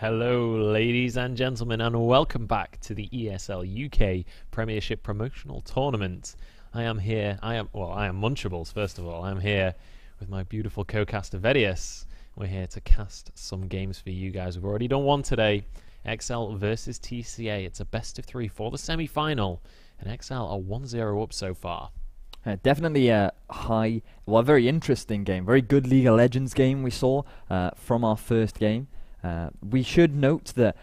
Hello, ladies and gentlemen, and welcome back to the ESL UK Premiership Promotional Tournament. I am Munchables, first of all. I'm here with my beautiful co-caster, Vedius. We're here to cast some games for you guys. We've already done one today, XL versus TCA. It's a best of 3 for the semi-final, and XL are 1-0 up so far. Definitely a very interesting game. Very good League of Legends game we saw from our first game. We should note that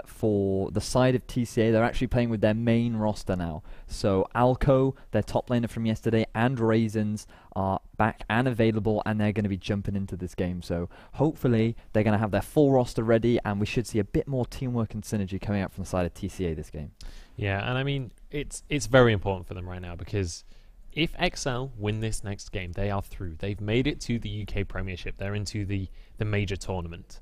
for the side of TCA, they're actually playing with their main roster now. So Alco, their top laner from yesterday, and Raisins are back and available, and they're going to be jumping into this game. So hopefully they're going to have their full roster ready, and we should see a bit more teamwork and synergy coming out from the side of TCA this game. Yeah, and I mean, it's very important for them right now, because if XL win this next game, they are through. They've made it to the UK Premiership. They're into the major tournament.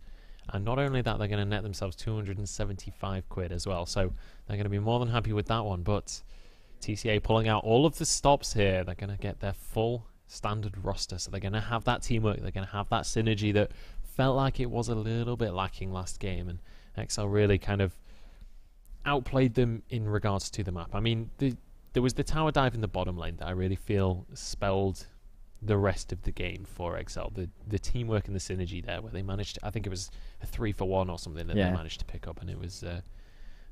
And not only that, they're going to net themselves 275 quid as well. So they're going to be more than happy with that one. But TCA pulling out all of the stops here. They're going to get their full standard roster. So they're going to have that teamwork. They're going to have that synergy that felt like it was a little bit lacking last game. And XL really kind of outplayed them in regards to the map. I mean, there was the tower dive in the bottom lane that I really feel spelled the rest of the game for XL. The teamwork and the synergy there, where they managed to, I think it was a 3-for-1 or something that they managed to pick up, and it was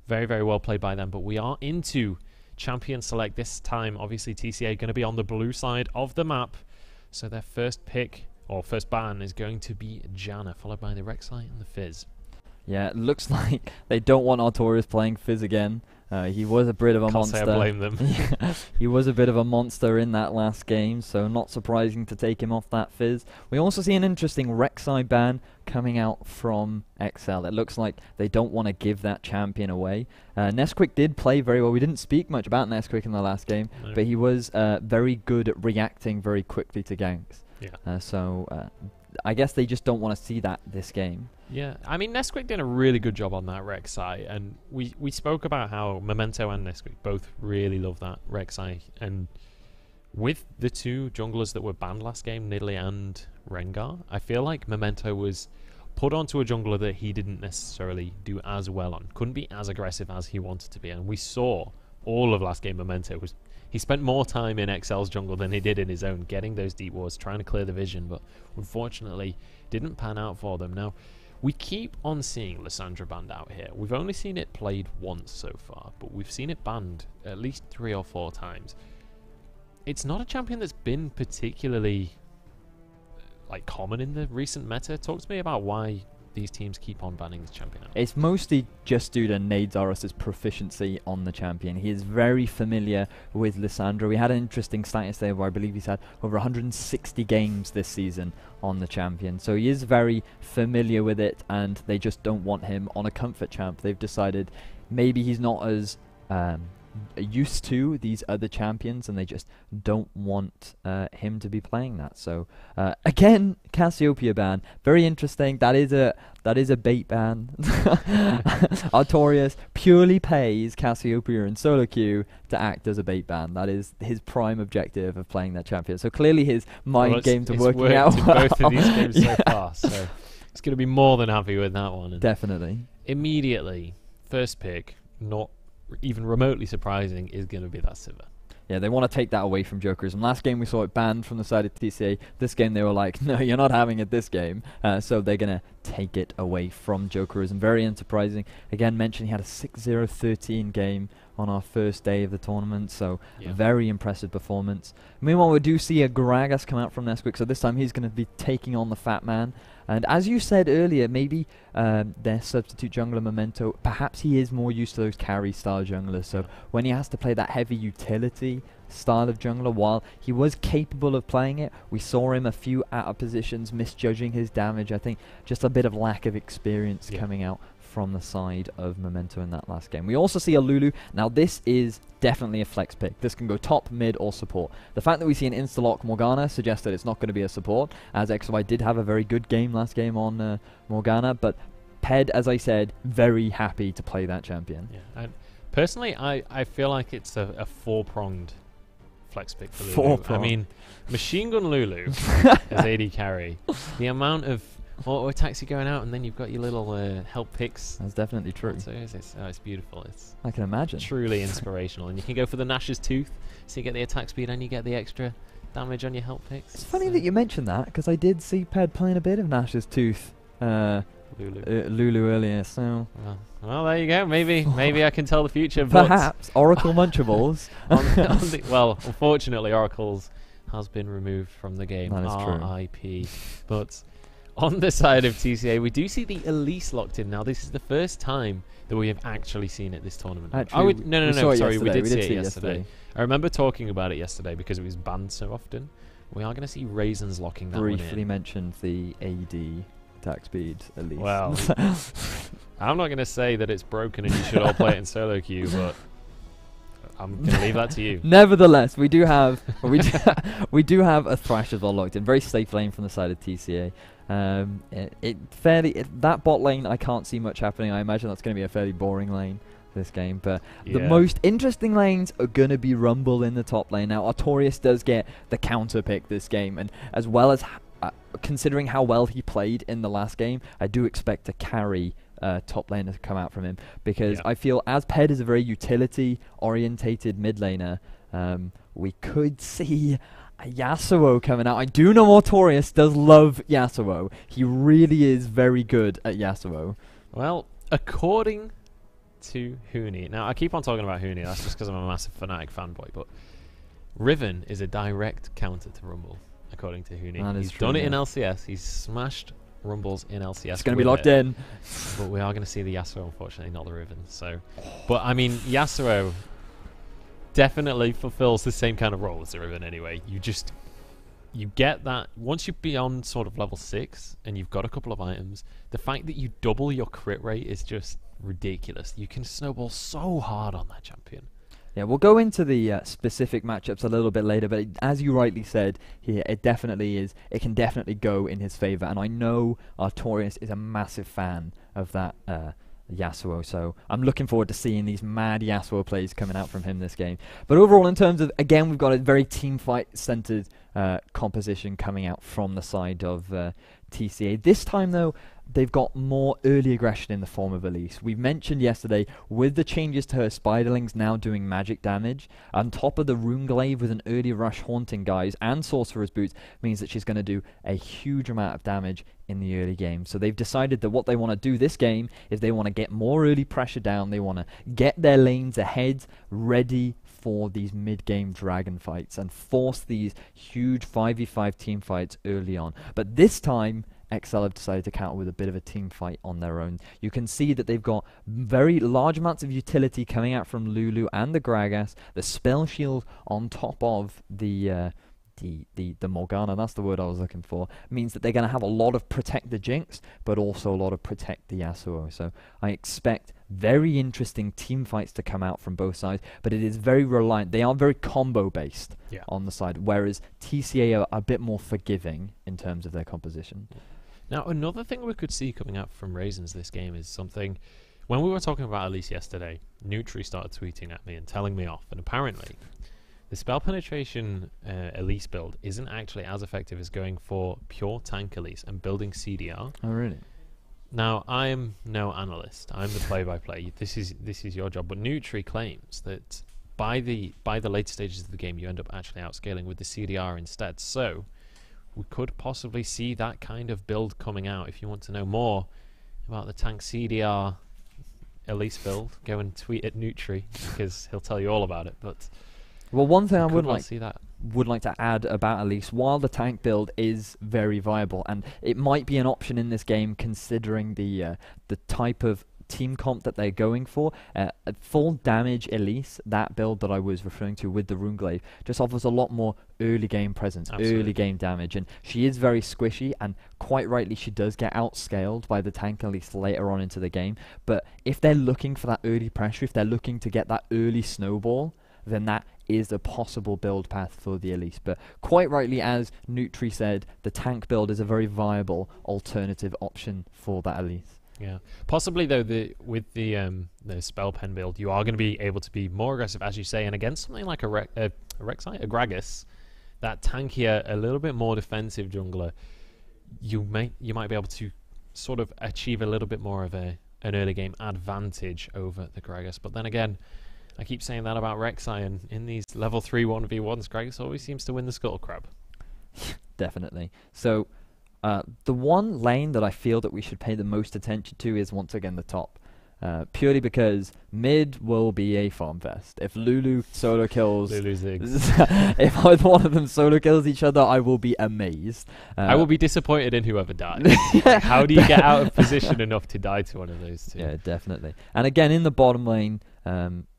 very, very well played by them. But we are into Champion Select this time. Obviously TCA going to be on the blue side of the map, so their first pick, or first ban, is going to be Janna, followed by the Rek'Sai and the Fizz. Yeah, it looks like they don't want Artorias playing Fizz again. He was a bit of a monster. Can't say I blame them. He was a bit of a monster in that last game, so not surprising to take him off that Fizz. We also see an interesting Rek'Sai ban coming out from XL. It looks like they don't want to give that champion away. Nesquik did play very well. We didn't speak much about Nesquik in the last game, but he was very good at reacting very quickly to ganks. Yeah. So I guess they just don't want to see that this game. Yeah, I mean, Nesquik did a really good job on that Rek'Sai, and we spoke about how Memento and Nesquik both really love that Rek'Sai, and with the two junglers that were banned last game, Nidalee and Rengar, I feel like Memento was put onto a jungler that he didn't necessarily do as well on, couldn't be as aggressive as he wanted to be, and we saw all of last game Memento was, he spent more time in XL's jungle than he did in his own, getting those deep wards, trying to clear the vision, but unfortunately didn't pan out for them. Now, we keep on seeing Lissandra banned out here. We've only seen it played once so far, but we've seen it banned at least 3 or 4 times. It's not a champion that's been particularly common in the recent meta. Talk to me about why these teams keep on banning this champion out. It's mostly just due to Nade's proficiency on the champion. He is very familiar with Lissandra. We had an interesting stat yesterday where I believe he's had over 160 games this season on the champion. So he is very familiar with it, and they just don't want him on a comfort champ. They've decided maybe he's not as used to these other champions, and they just don't want him to be playing that. So again, Cassiopeia ban, very interesting. That is a bait ban. Artorias purely pays Cassiopeia and solo queue to act as a bait ban. That is his prime objective of playing that champion. So clearly his mind games are working out in well. both of these games so far. So he's going to be more than happy with that one. And definitely. Immediately, first pick, not even remotely surprising, is going to be that Sivir. Yeah, they want to take that away from Jokerism. Last game we saw it banned from the side of TCA. This game they were like, no, you're not having it this game. So they're going to take it away from Jokerism. Very unsurprising. Again, mentioned he had a 6-0-13 game on our first day of the tournament, so very impressive performance. Meanwhile, we do see a Gragas come out from Nesquik, so this time he's going to be taking on the Fat Man. And as you said earlier, maybe their substitute jungler Memento, perhaps he is more used to those carry style junglers, so when he has to play that heavy utility style of jungler, while he was capable of playing it, we saw him a few out of positions, misjudging his damage. I think just a bit of lack of experience coming out from the side of Memento in that last game. We also see a Lulu. Now this is definitely a flex pick. This can go top, mid, or support. The fact that we see an insta-lock Morgana suggests that it's not going to be a support, as XY did have a very good game last game on Morgana, but Ped, as I said, very happy to play that champion. Yeah, and personally, I feel like it's a 4-pronged flex pick for Lulu. I mean, Machine Gun Lulu as AD carry, the amount of auto attacks you going out, and then you've got your little help picks. That's definitely true. So it's beautiful. It's I can imagine. truly inspirational. And you can go for the Nash's Tooth, so you get the attack speed and you get the extra damage on your help picks. It's funny that you mentioned that, because I did see Ped playing a bit of Nash's Tooth. Lulu earlier, so well, there you go. Maybe I can tell the future. Perhaps Oracle Munchables. Well, unfortunately, Oracle's has been removed from the game. That is true. RIP. But on the side of TCA, we do see the Elise locked in now. This is the first time that we have actually seen it this tournament. Actually, no. Sorry, we did see it yesterday. yesterday. I remember talking about it yesterday because it was banned so often. We are going to see Raisins locking that one in. Briefly mentioned the AD attack speed, at least. Well, I'm not going to say that it's broken and you should all play it in solo queue, but I'm going to leave that to you. Nevertheless, we do have we do have a Thrash as well locked in. Very safe lane from the side of TCA. That bot lane, I can't see much happening. I imagine that's going to be a fairly boring lane this game, but the most interesting lanes are going to be Rumble in the top lane. Now, Artorias does get the counter pick this game, and as well as considering how well he played in the last game, I do expect a carry top laner to come out from him, because I feel as Ped is a very utility-orientated mid laner, we could see a Yasuo coming out. I do know Artorias does love Yasuo. He really is very good at Yasuo. Well, according to Huni, now I keep on talking about Huni, that's just because I'm a massive Fnatic fanboy, but Riven is a direct counter to Rumble, according to Huni. He's done it in LCS, he's smashed Rumbles in LCS. It's going to be locked in. But we are going to see the Yasuo, unfortunately, not the Riven. So, but I mean, Yasuo definitely fulfills the same kind of role as the Riven anyway. You get that once you're beyond sort of level 6 and you've got a couple of items, the fact that you double your crit rate is just ridiculous. You can snowball so hard on that champion. Yeah, we'll go into the specific matchups a little bit later, but as you rightly said here, it definitely is. It can definitely go in his favor, and I know Artorias is a massive fan of that Yasuo, so I'm looking forward to seeing these mad Yasuo plays coming out from him this game. But overall, in terms of, again, we've got a very team fight centered composition coming out from the side of TCA. This time, though, they've got more early aggression in the form of Elise. We mentioned yesterday, with the changes to her Spiderlings now doing magic damage, on top of the Runeglaive with an early rush haunting guys and Sorcerer's Boots, means that she's going to do a huge amount of damage in the early game. So they've decided that what they want to do this game is they want to get more early pressure down, they want to get their lanes ahead, ready for these mid-game dragon fights, and force these huge 5v5 team fights early on. But this time, XL have decided to counter with a bit of a team fight on their own. You can see that they've got very large amounts of utility coming out from Lulu and the Gragas, the spell shield on top of the Morgana, that's the word I was looking for, means that they're going to have a lot of protect the Jinx, but also a lot of protect the Yasuo. So I expect very interesting team fights to come out from both sides, but it is very reliant. They are very combo based on the side, whereas TCA are a bit more forgiving in terms of their composition. Now, another thing we could see coming out from Raisins this game is something. When we were talking about Elise yesterday, Nutri started tweeting at me and telling me off, and apparently the spell penetration Elise build isn't actually as effective as going for pure tank Elise and building CDR. Oh, really? Now, I am no analyst. I'm the play-by-play. This is your job. But Nutri claims that by the later stages of the game, you end up actually outscaling with the CDR instead. So we could possibly see that kind of build coming out. If you want to know more about the tank CDR Elise build, go and tweet at Nutri, because he'll tell you all about it. But well, one thing I would like to add about Elise, while the tank build is very viable, and it might be an option in this game considering the type of team comp that they're going for, at full damage Elise, that build that I was referring to with the Runeglaive, just offers a lot more early game presence, early game damage, and she is very squishy, and quite rightly she does get outscaled by the tank Elise later on into the game. But if they're looking for that early pressure, if they're looking to get that early snowball, then that is a possible build path for the Elise. But quite rightly, as Nutri said, the tank build is a very viable alternative option for that Elise. Yeah, possibly though, with the spell pen build, you are going to be able to be more aggressive, as you say, and against something like a Gragas, that tankier, a little bit more defensive jungler, you might be able to sort of achieve a little bit more of an early game advantage over the Gragas. But then again, I keep saying that about Rek'Sai, and in these level 3 1v1s, Gragas always seems to win the Scuttle Crab. Definitely. So the one lane that I feel that we should pay the most attention to is once again the top. Purely because mid will be a farm fest. If Lulu solo kills, if either one of them solo kills each other, I will be amazed. I will be disappointed in whoever dies. Like, how do you get out of position enough to die to one of those two? Yeah, definitely. And again, in the bottom lane,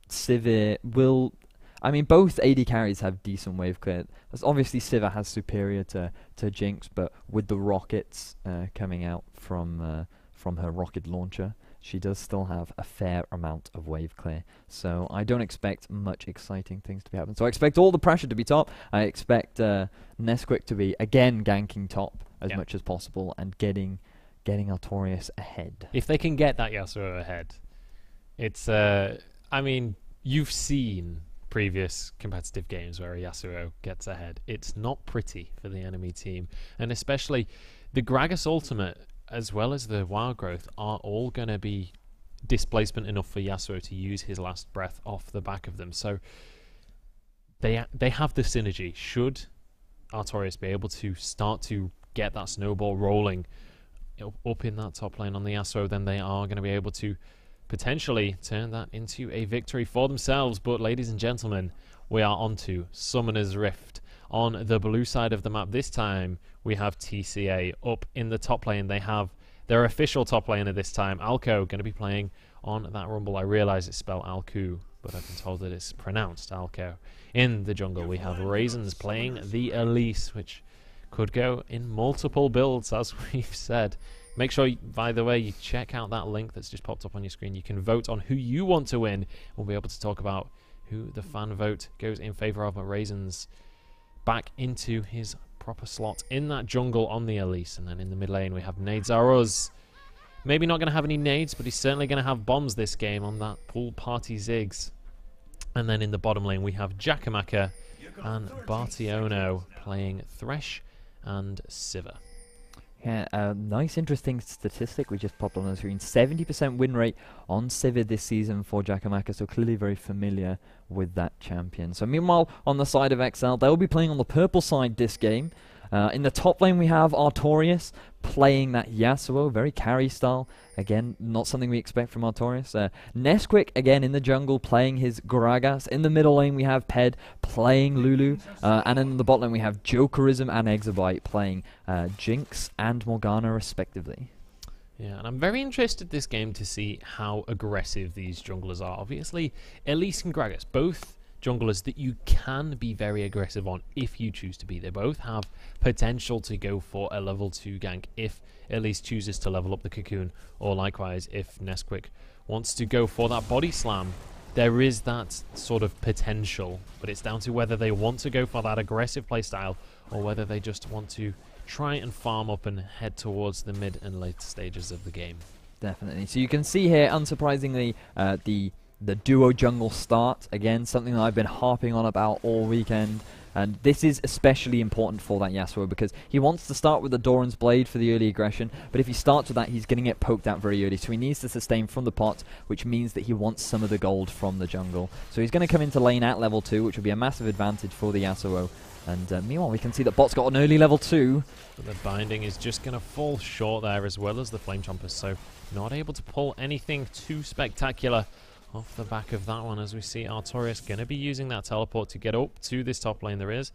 Sivir will... I mean, both AD carries have decent wave clear. Obviously, Sivir has superior to Jinx, but with the rockets coming out from her rocket launcher, she does still have a fair amount of wave clear. So I don't expect much exciting things to be happening. So I expect all the pressure to be top. I expect Nesquik to be, again, ganking top as much as possible and getting Artorias ahead. If they can get that Yasuo ahead, it's... I mean, you've seen previous competitive games where a Yasuo gets ahead. It's not pretty for the enemy team. And especially the Gragas ultimate, as well as the wild growth, are all going to be displacement enough for Yasuo to use his last breath off the back of them. So they have the synergy. Should Artorias be able to start to get that snowball rolling up in that top lane on the Yasuo, then they are going to be able to potentially turn that into a victory for themselves. But ladies and gentlemen, we are on to Summoner's Rift. On the blue side of the map this time, we have TCA up in the top lane. They have their official top laner this time, Alco, going to be playing on that Rumble. I realise it's spelled Alku, but I've been told that it's pronounced Alco. In the jungle, we have Raisins playing the Elise, which could go in multiple builds, as we've said. Make sure, by the way, you check out that link that's just popped up on your screen. You can vote on who you want to win. We'll be able to talk about who the fan vote goes in favour of. Raisins back into his proper slot in that jungle on the Elise. And then in the mid lane, we have Nades Are Us. Maybe not going to have any nades, but he's certainly going to have bombs this game on that pool party Ziggs. And then in the bottom lane, we have Jakamaka and Bartiono playing Thresh and Sivir. Yeah, a nice interesting statistic we just popped on the screen. 70% win rate on Sivir this season for Jakamaka, so clearly very familiar with that champion. So meanwhile, on the side of XL, they'll be playing on the purple side this game. In the top lane, we have Artorias playing that Yasuo, very carry style. Again, not something we expect from Artorias. Nesquik, again, in the jungle, playing his Gragas. In the middle lane, we have Ped playing Lulu. And in the bot lane, we have Jokerism and Exabyte playing Jinx and Morgana, respectively. Yeah, and I'm very interested this game to see how aggressive these junglers are. Obviously, Elise and Gragas, both junglers that you can be very aggressive on if you choose to be. They both have potential to go for a level 2 gank if Elise chooses to level up the Cocoon, or likewise if Nesquik wants to go for that body slam. There is that sort of potential, but it's down to whether they want to go for that aggressive playstyle or whether they just want to try and farm up and head towards the mid and late stages of the game. Definitely. So you can see here, unsurprisingly, the duo jungle start. Again, something that I've been harping on about all weekend. And this is especially important for that Yasuo because he wants to start with the Doran's Blade for the early aggression, but if he starts with that, he's going to get poked out very early. So he needs to sustain from the pot, which means that he wants some of the gold from the jungle. So he's going to come into lane at level 2, which will be a massive advantage for the Yasuo. And meanwhile, we can see that bot's got an early level 2. But the binding is just going to fall short there, as well as the Flame Chompers. So not able to pull anything too spectacular off the back of that one, as we see Artorias going to be using that teleport to get up to this top lane. There is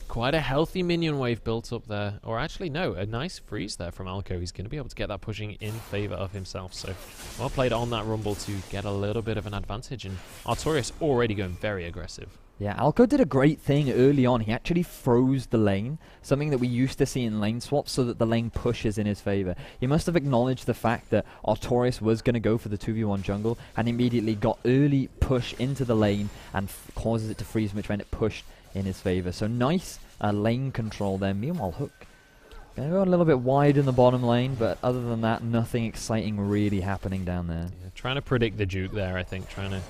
quite a healthy minion wave built up there. Or actually, no, a nice freeze there from Alco. He's going to be able to get that pushing in favour of himself. So well played on that Rumble to get a little bit of an advantage. And Artorias already going very aggressive. Yeah, Alco did a great thing early on. He actually froze the lane, something that we used to see in lane swaps, so that the lane pushes in his favor. He must have acknowledged the fact that Artorias was going to go for the 2v1 jungle, and immediately got early push into the lane and causes it to freeze, which meant it pushed in his favor. So nice lane control there. Meanwhile, Hook going to go a little bit wide in the bottom lane, but other than that, nothing exciting really happening down there. Yeah, trying to predict the juke there, I think. Trying to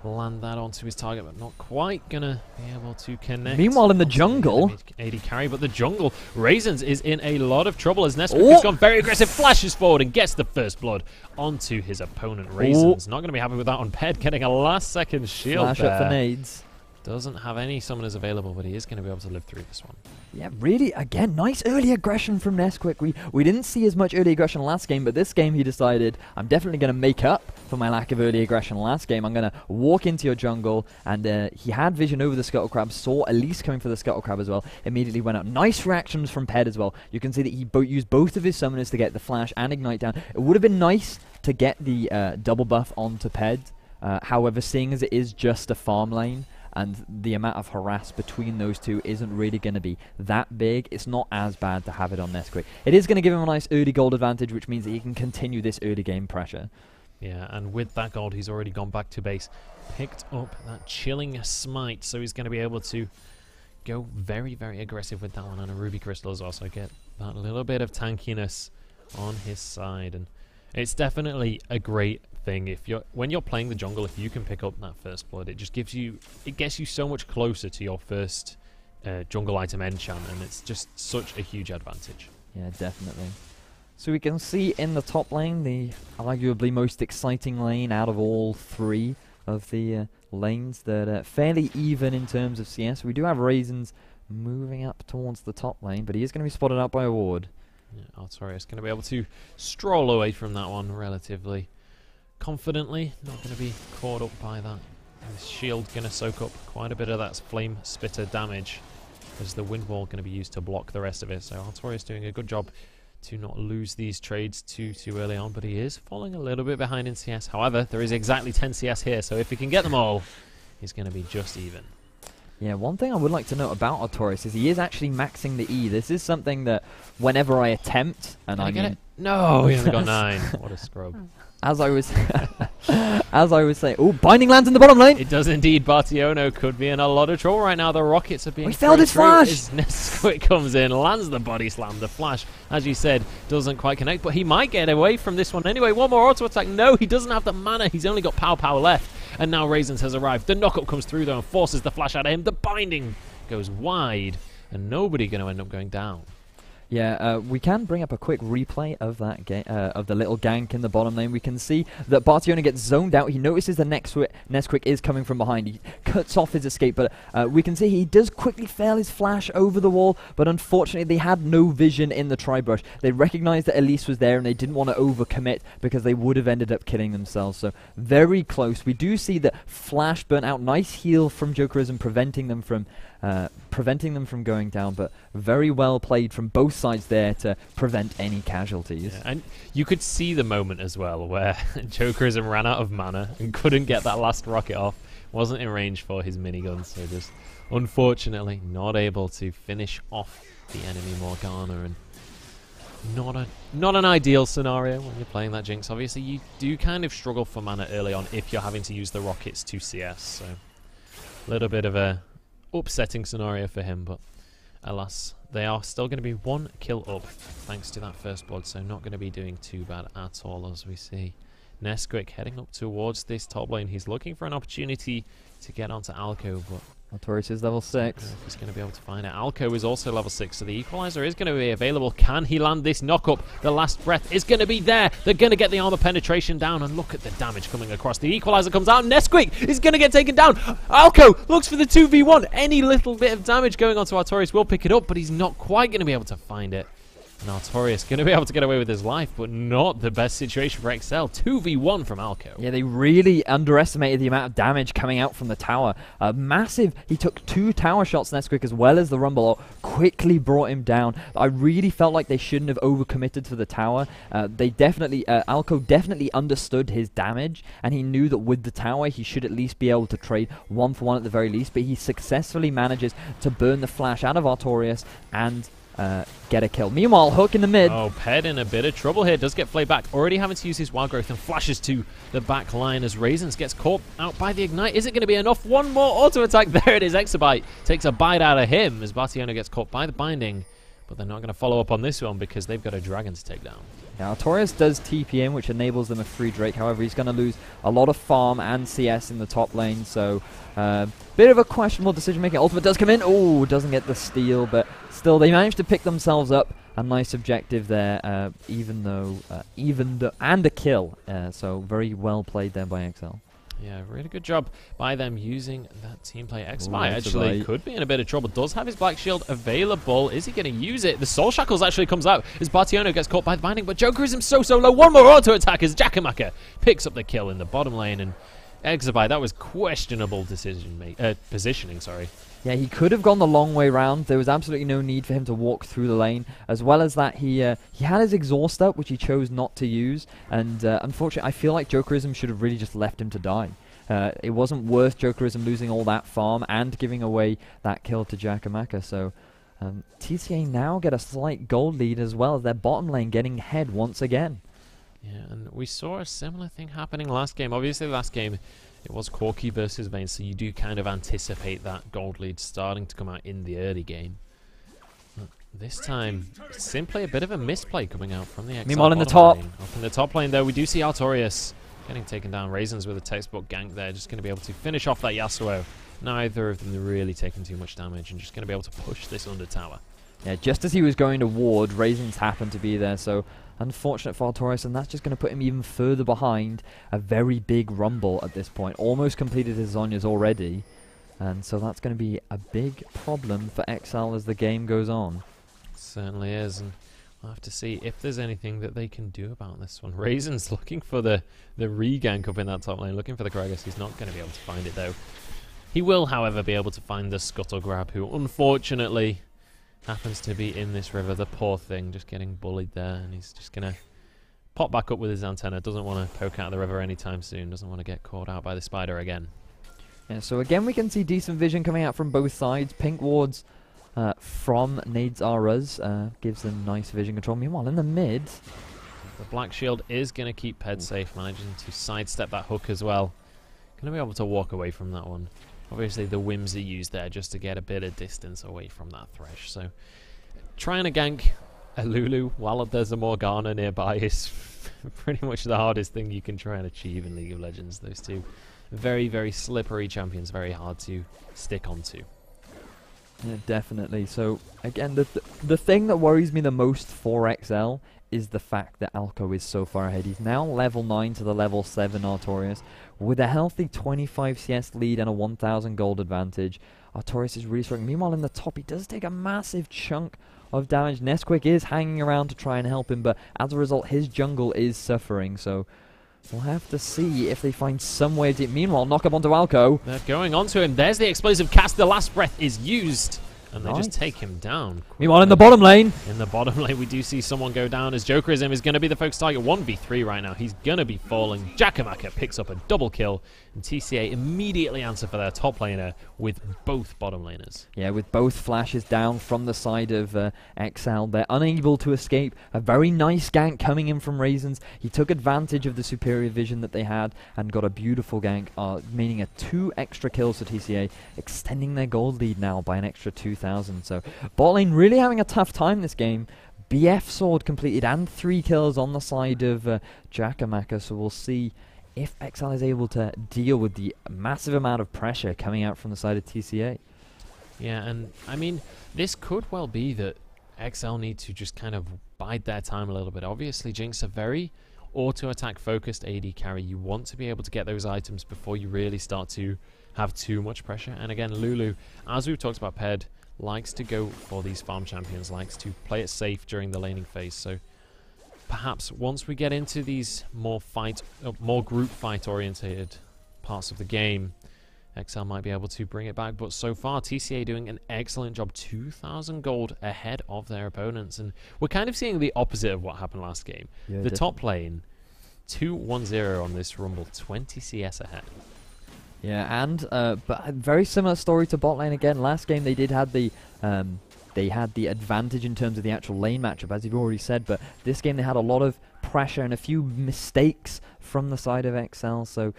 land that onto his target, but not quite gonna be able to connect. Meanwhile, in the jungle, AD carry, but the jungle, Raisins is in a lot of trouble as Nesquik has gone very aggressive, flashes forward and gets the first blood onto his opponent. Raisins not gonna be happy with that on Ped, getting a last-second shield flash there. up for nades. Doesn't have any summoners available, but he is going to be able to live through this one. Yeah, really, again, nice early aggression from Nesquik. We didn't see as much early aggression last game, but this game he decided, I'm definitely going to make up for my lack of early aggression last game. I'm going to walk into your jungle, and he had vision over the Scuttle Crab, saw Elise coming for the Scuttle Crab as well, immediately went out. Nice reactions from Ped as well. You can see that he used both of his summoners to get the flash and ignite down. It would have been nice to get the double buff onto Ped. However, seeing as it is just a farm lane, and the amount of harass between those two isn't really going to be that big, it's not as bad to have it on Nesquik. It is going to give him a nice early gold advantage, which means that he can continue this early game pressure. Yeah, and with that gold, he's already gone back to base, picked up that chilling smite, so he's going to be able to go very, very aggressive with that one, and a ruby crystal as well, so get that little bit of tankiness on his side. And it's definitely a great thing when you're playing the jungle, if you can pick up that first blood, it just gets you so much closer to your first jungle item enchant, and it's just such a huge advantage. Yeah, definitely. So we can see in the top lane, the arguably most exciting lane out of all three of the lanes, that are fairly even in terms of CS. We do have Raisins moving up towards the top lane, but he is going to be spotted out by a ward. Yeah, Artorias going to be able to stroll away from that one relatively confidently, not going to be caught up by that. His shield going to soak up quite a bit of that flame spitter damage, as the wind wall going to be used to block the rest of it. So Artorias doing a good job to not lose these trades too early on, but he is falling a little bit behind in CS. However, there is exactly 10 CS here, so if he can get them all, he's going to be just even. Yeah, one thing I would like to note about Artorias is he is actually maxing the E. This is something that whenever I attempt, and I mean... No, he only got 9. What a scrub. As I was saying, oh, binding lands in the bottom lane. It does indeed. Bartiono could be in a lot of trouble right now. The rockets are being. He failed his flash. As Nesquik comes in, lands the body slam. The flash, as you said, doesn't quite connect, but he might get away from this one anyway. One more auto attack. No, he doesn't have the mana. He's only got power left, and now Raisins has arrived. The knockup comes through though and forces the flash out of him. The binding goes wide, and nobody going to end up going down. Yeah, we can bring up a quick replay of that of the little gank in the bottom lane. We can see that Bartiono gets zoned out. He notices the Nesquik is coming from behind. He cuts off his escape, but we can see he does quickly fail his flash over the wall, but unfortunately they had no vision in the tri-brush. They recognized that Elise was there and they didn't want to overcommit because they would have ended up killing themselves. So very close. We do see that flash burnt out. Nice heal from Jokerism, preventing them from going down, but very well played from both sides there to prevent any casualties. Yeah, and you could see the moment as well where Jokerism ran out of mana and couldn't get that last rocket off, wasn't in range for his minigun, so just unfortunately not able to finish off the enemy Morgana, and not an ideal scenario when you're playing that Jinx. Obviously you do kind of struggle for mana early on if you're having to use the rockets to CS, so a little bit of a upsetting scenario for him, but alas, they are still going to be 1 kill up thanks to that first blood, so not going to be doing too bad at all. As we see Nesquik heading up towards this top lane, he's looking for an opportunity to get onto Alco, but Artorias is level 6. He's going to be able to find it. Alco is also level 6, so the equalizer is going to be available. Can he land this knockup? The last breath is going to be there. They're going to get the armor penetration down, and look at the damage coming across. The equalizer comes out. Nesquik is going to get taken down. Alco looks for the 2v1. Any little bit of damage going onto Artorias will pick it up, but he's not quite going to be able to find it. And Artorias going to be able to get away with his life, but not the best situation for XL. 2v1 from Alco. Yeah, they really underestimated the amount of damage coming out from the tower. Massive. He took 2 tower shots, Nesquik, as well as the Rumble, quickly brought him down. I really felt like they shouldn't have overcommitted to the tower. Alco definitely understood his damage, and he knew that with the tower, he should at least be able to trade 1 for 1 at the very least, but he successfully manages to burn the flash out of Artorias and get a kill. Meanwhile, Hook in the mid. Oh, Ped in a bit of trouble here. Does get flayed back. Already having to use his wild growth and flashes to the back line as Raisins gets caught out by the ignite. Is it going to be enough? One more auto attack. There it is. Exabyte takes a bite out of him as Bartiono gets caught by the binding. but they're not going to follow up on this one because they've got a dragon to take down. Now, Artorias does TP in, which enables them a free Drake. However, he's going to lose a lot of farm and CS in the top lane, so bit of a questionable decision-making. Ultimate does come in. Oh, doesn't get the steal, but still, they managed to pick themselves up. A nice objective there, and a kill. So very well played there by XL. Yeah, really good job by them using that team play. XY actually could be in a bit of trouble. Does have his Black Shield available. Is he going to use it? The Soul Shackles actually comes out as Bartiono gets caught by the binding, but Jokerism so low. One more auto attack as Jakamaka picks up the kill in the bottom lane, and Exabyte, that was questionable positioning, sorry. Yeah, he could have gone the long way round. There was absolutely no need for him to walk through the lane. As well as that, he had his exhaust up, which he chose not to use. And unfortunately, I feel like Jokerism should have really just left him to die. It wasn't worth Jokerism losing all that farm and giving away that kill to Jakamaka. So TCA now get a slight gold lead as well as their bottom lane getting ahead once again. Yeah, and we saw a similar thing happening last game. Obviously, last game, it was Corki versus Vayne, so you do kind of anticipate that gold lead starting to come out in the early game. But this time, simply a bit of a misplay coming out from the XL. Meanwhile, in the top. Up in the top lane, though, we do see Artorias getting taken down. Raisins with a textbook gank there, just going to be able to finish off that Yasuo. Neither of them really taking too much damage and just going to be able to push this under tower. Yeah, just as he was going to ward, Raisins happened to be there, so unfortunate for Artorias, and that's just going to put him even further behind a very big rumble at this point. Almost completed his Zhonya's already, and so that's going to be a big problem for XL as the game goes on. Certainly is, and we'll have to see if there's anything that they can do about this one. Raisins looking for the re-gank up in that top lane, looking for the Gragas. He's not going to be able to find it, though. He will, however, be able to find the Scuttle Grab, who unfortunately happens to be in this river. The poor thing just getting bullied there, and he's just going to pop back up with his antenna. Doesn't want to poke out of the river anytime soon. Doesn't want to get caught out by the spider again. Yeah, so again we can see decent vision coming out from both sides. Pink wards from Nades Aras gives them nice vision control. Meanwhile, in the mid, the Black Shield is going to keep Ped safe, managing to sidestep that hook as well. Going to be able to walk away from that one. Obviously, the Whimsy used there just to get a bit of distance away from that Thresh. So, trying to gank a Lulu while there's a Morgana nearby is pretty much the hardest thing you can try and achieve in League of Legends. Those two very, very slippery champions, very hard to stick onto. Yeah, definitely. So, again, the thing that worries me the most for XL is the fact that Alco is so far ahead. He's now level 9 to the level 7 Artorias. With a healthy 25 CS lead and a 1000 gold advantage, Artorias is really struggling. Meanwhile, in the top, he does take a massive chunk of damage. Nesquik is hanging around to try and help him, but as a result, his jungle is suffering. So we'll have to see if they find some way to... Meanwhile, knock up onto Alco. They're going onto him. There's the explosive cast. The last breath is used. And they just take him down quickly. Meanwhile, in the bottom lane. In the bottom lane, we do see someone go down as Jokerism is going to be the focus target. 1v3 right now. He's going to be falling. Jakamaka picks up a double kill. And TCA immediately answer for their top laner with both bottom laners. Yeah, with both flashes down from the side of XL. They're unable to escape. A very nice gank coming in from Raisins. He took advantage of the superior vision that they had and got a beautiful gank, meaning 2 extra kills for TCA, extending their gold lead now by an extra 2,000. So bot lane really having a tough time this game. BF sword completed and 3 kills on the side of Jakamaka, so we'll see if XL is able to deal with the massive amount of pressure coming out from the side of TCA. Yeah, and I mean, this could well be that XL need to just kind of bide their time a little bit. Obviously, Jinx a very auto-attack focused AD carry. You want to be able to get those items before you really start to have too much pressure. And again, Lulu, as we've talked about, Ped likes to go for these farm champions, likes to play it safe during the laning phase. So perhaps once we get into these more group fight oriented parts of the game, XL might be able to bring it back. But so far, TCA doing an excellent job, 2,000 gold ahead of their opponents, and we're kind of seeing the opposite of what happened last game. Yeah, the top lane 2-1-0 on this rumble, 20 CS ahead. Yeah, and but a very similar story to bot lane again. Last game they did have the advantage in terms of the actual lane matchup, as you've already said, but this game they had a lot of pressure and a few mistakes from the side of XL, so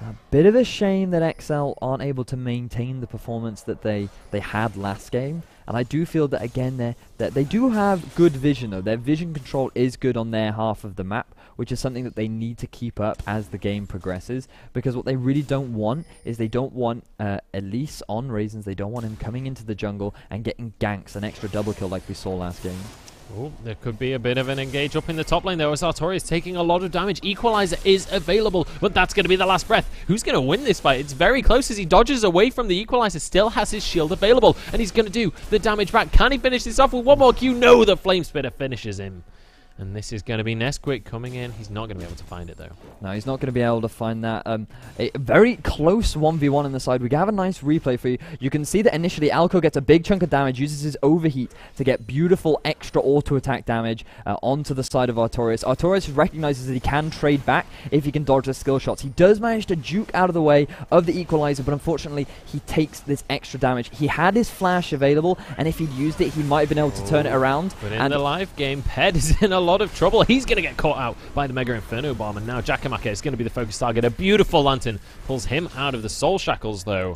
a bit of a shame that XL aren't able to maintain the performance that they had last game. And I do feel that, again, that they do have good vision, though. Their vision control is good on their half of the map, which is something that they need to keep up as the game progresses, because what they really don't want is they don't want Elise on Raisins. They don't want him coming into the jungle and getting ganks, an extra double kill like we saw last game. Oh, there could be a bit of an engage up in the top lane there as Artorias taking a lot of damage. Equalizer is available, but that's going to be the last breath. Who's going to win this fight? It's very close as he dodges away from the Equalizer, still has his shield available, and he's going to do the damage back. Can he finish this off with one more Q? No, the Flame Spitter finishes him. And this is going to be Nesquik coming in. He's not going to be able to find it, though. No, he's not going to be able to find that. A very close 1v1 on the side. We have a nice replay for you. You can see that initially Alco gets a big chunk of damage, uses his overheat to get beautiful extra auto-attack damage onto the side of Artorias. Artorias recognizes that he can trade back if he can dodge the skill shots. He does manage to juke out of the way of the Equalizer, but unfortunately, he takes this extra damage. He had his flash available, and if he'd used it, he might have been able to turn it around. But in the live game, Ped is in a lot of trouble. He's going to get caught out by the Mega Inferno Bomb, and now Jakamaka is going to be the focus target. A beautiful Lantern pulls him out of the Soul Shackles, though.